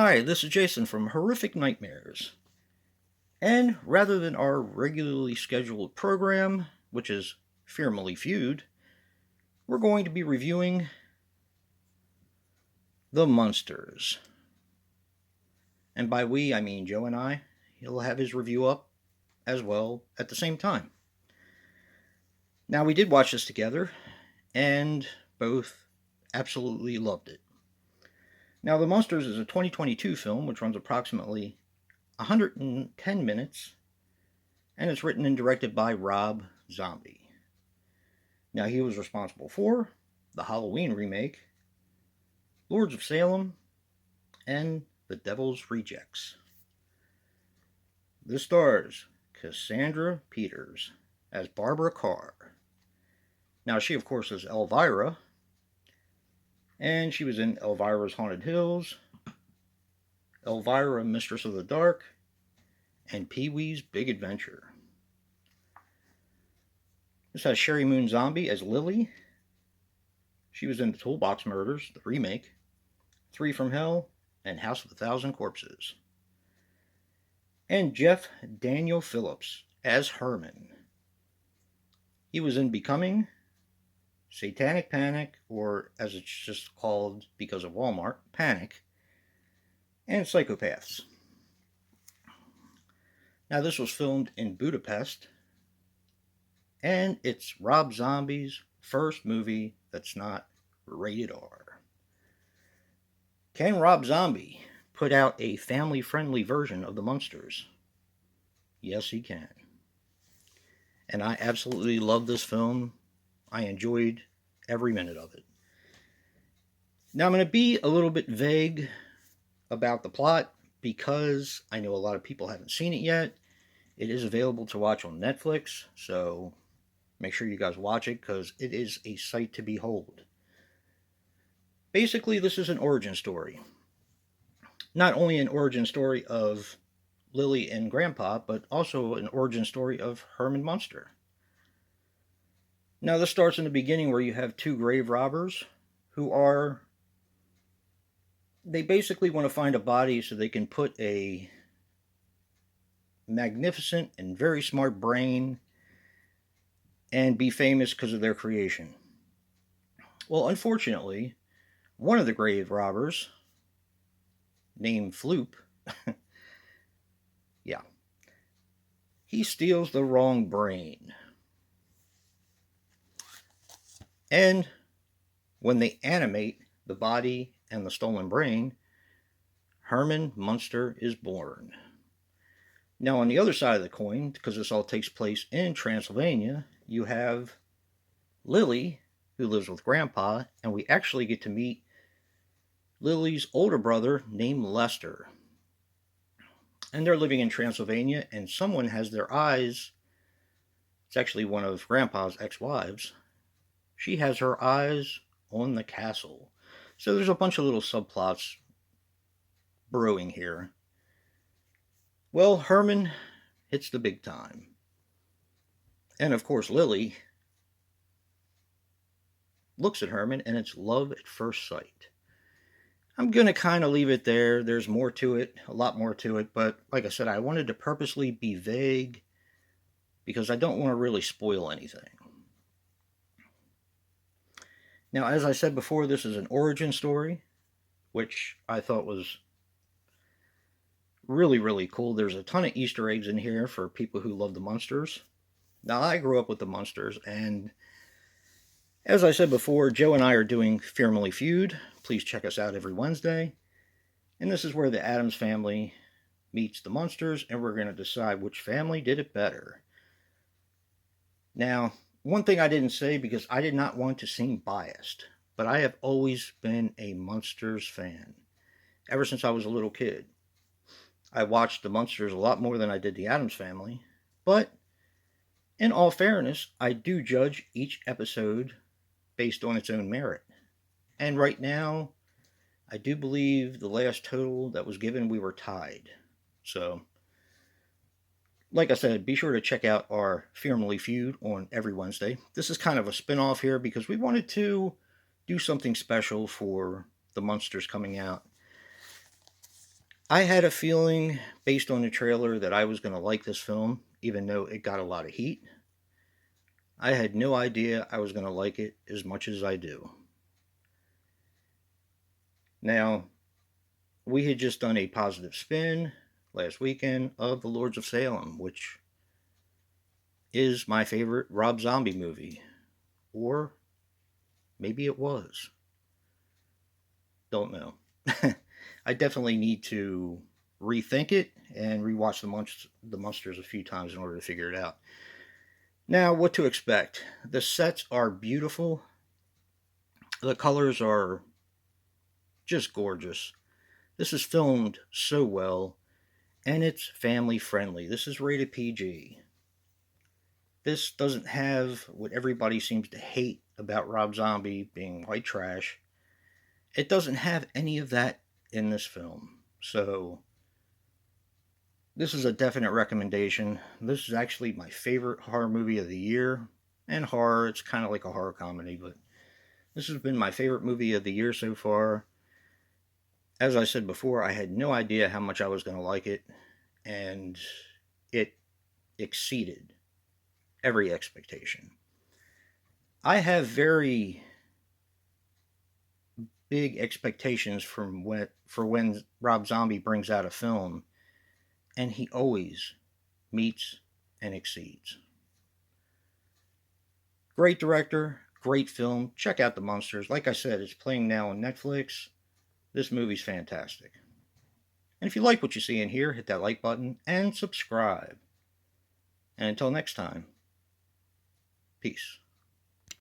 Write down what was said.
Hi, this is Jason from Horrific Nightmares. And rather than our regularly scheduled program, which is FEARmily Feud, we're going to be reviewing The Munsters. And by we, I mean Joe and I. He'll have his review up as well at the same time. Now, we did watch this together, and both absolutely loved it. Now, The Munsters is a 2022 film which runs approximately 110 minutes, and it's written and directed by Rob Zombie. Now, he was responsible for the Halloween remake, Lords of Salem, and The Devil's Rejects. This stars Cassandra Peters as Barbara Carr. Now, she, of course, is Elvira, and she was in Elvira's Haunted Hills, Elvira, Mistress of the Dark, and Pee-wee's Big Adventure. This has Sherry Moon Zombie as Lily. She was in The Toolbox Murders, the remake, Three from Hell, and House of a Thousand Corpses. And Jeff Daniel Phillips as Herman. He was in Becoming, Satanic Panic, or as it's just called because of Walmart, Panic, and Psychopaths. Now, this was filmed in Budapest, and it's Rob Zombie's first movie that's not rated R. Can Rob Zombie put out a family-friendly version of The Munsters? Yes, he can. And I absolutely love this film. I enjoyed every minute of it. Now, I'm going to be a little bit vague about the plot because I know a lot of people haven't seen it yet. It is available to watch on Netflix, so make sure you guys watch it because it is a sight to behold. Basically, this is an origin story. Not only an origin story of Lily and Grandpa, but also an origin story of Herman Munster. Now, this starts in the beginning where you have two grave robbers they basically want to find a body so they can put a magnificent and very smart brain and be famous because of their creation. Well, unfortunately, one of the grave robbers, named Floop, he steals the wrong brain. And when they animate the body and the stolen brain, Herman Munster is born. Now, on the other side of the coin, because this all takes place in Transylvania, you have Lily, who lives with Grandpa, and we actually get to meet Lily's older brother named Lester. And they're living in Transylvania, and someone has their eyes, it's actually one of Grandpa's ex-wives, she has her eyes on the castle. So there's a bunch of little subplots brewing here. Well, Herman hits the big time. And of course, Lily looks at Herman, and it's love at first sight. I'm going to kind of leave it there. There's more to it, a lot more to it. But like I said, I wanted to purposely be vague because I don't want to really spoil anything. Now, as I said before, this is an origin story, which I thought was really, really cool. There's a ton of Easter eggs in here for people who love the Munsters. Now, I grew up with the Munsters, and as I said before, Joe and I are doing FEARmily Feud. Please check us out every Wednesday. And this is where the Addams family meets the Munsters, and we're going to decide which family did it better. Now, one thing I didn't say because I did not want to seem biased, but I have always been a Munsters fan. Ever since I was a little kid. I watched the Munsters a lot more than I did the Addams family, but in all fairness, I do judge each episode based on its own merit. And right now, I do believe the last total that was given, we were tied. So, like I said, be sure to check out our FEARmily Feud on every Wednesday. This is kind of a spin-off here because we wanted to do something special for the Munsters coming out. I had a feeling based on the trailer that I was going to like this film, even though it got a lot of heat. I had no idea I was going to like it as much as I do. Now, we had just done a positive spin last weekend of The Lords of Salem, which is my favorite Rob Zombie movie. Or maybe it was. Don't know. I definitely need to rethink it and rewatch the Munsters a few times in order to figure it out. Now, what to expect? The sets are beautiful. The colors are just gorgeous. This is filmed so well, and it's family friendly. This is rated PG. This doesn't have what everybody seems to hate about Rob Zombie being white trash. It doesn't have any of that in this film. So, this is a definite recommendation. This is actually my favorite horror movie of the year. And horror, it's kind of like a horror comedy, but this has been my favorite movie of the year so far. As I said before, I had no idea how much I was going to like it, and it exceeded every expectation. I have very big expectations for when Rob Zombie brings out a film, and he always meets and exceeds. Great director, great film. Check out The Munsters. Like I said, it's playing now on Netflix. This movie's fantastic. And if you like what you see in here, hit that like button and subscribe. And until next time, peace.